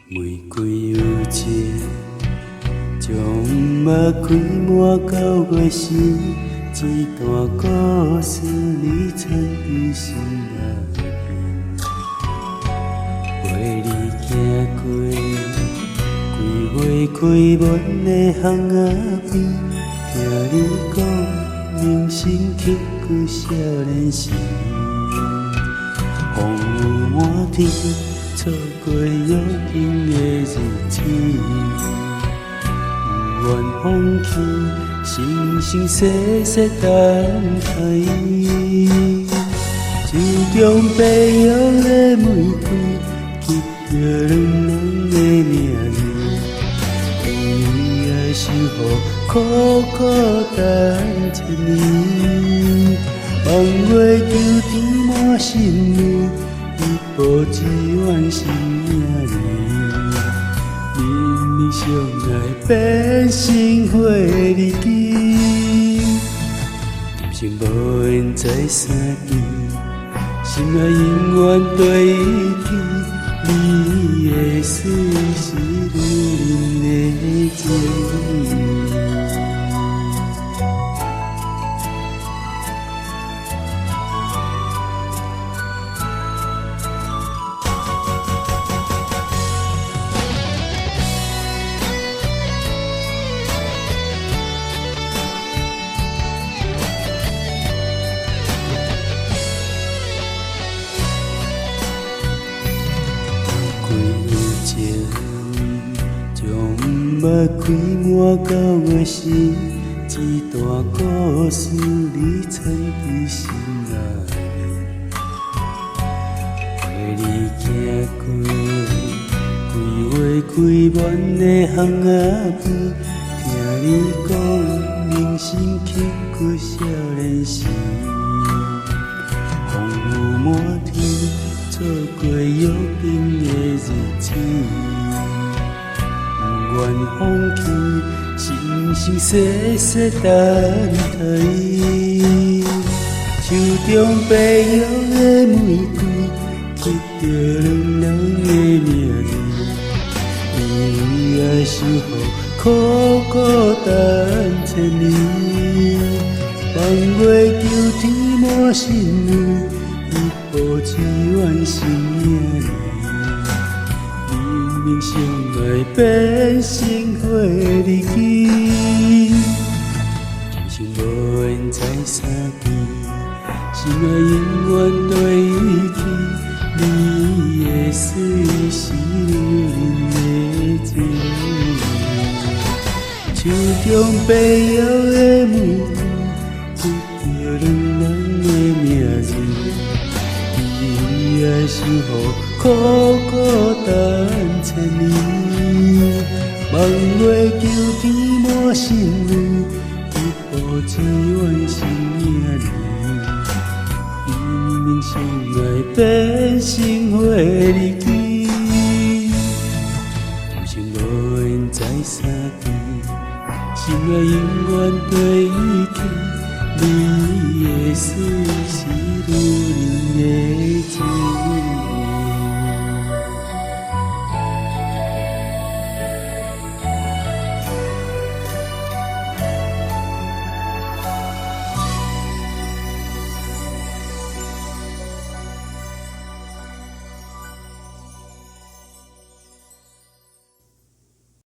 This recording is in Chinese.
玫瑰有情，将目开满到月时，一段故事你藏在心内面。陪你行过几回开门的巷仔边，听你讲人生刻骨少年时，风雨满天。错过约定的日子，有缘放弃，生生世世等待。手中白摇的玫瑰，刻着两人的名字。为爱守护，苦苦等千年。望月求天满心内。一步只愿心命里，明明相爱变成花日记，人生无缘再相见，心爱永远对起，你的水是女人的情。目开满到月时，一段故事你藏在心内面。陪你行过几回开满的巷仔边，听你讲人生刻骨少年时，风雨满天，错过约定的日子。愿放弃，生生世世等待。手中白摇的玫瑰，刻着两人的名字。为爱守护，苦苦等千年。望月求天满心内，一步只愿心命里。明明相爱变成花日记，人生无缘再相见，心爱永远对起，你的水是女人的情。手中白摇的玫瑰，刻着两人的名字。为爱守护，苦苦等千年。望月求天满心内，一步只愿心命里。明明相爱变成花日记，人生无缘再相见，心爱永远对起，你的水是女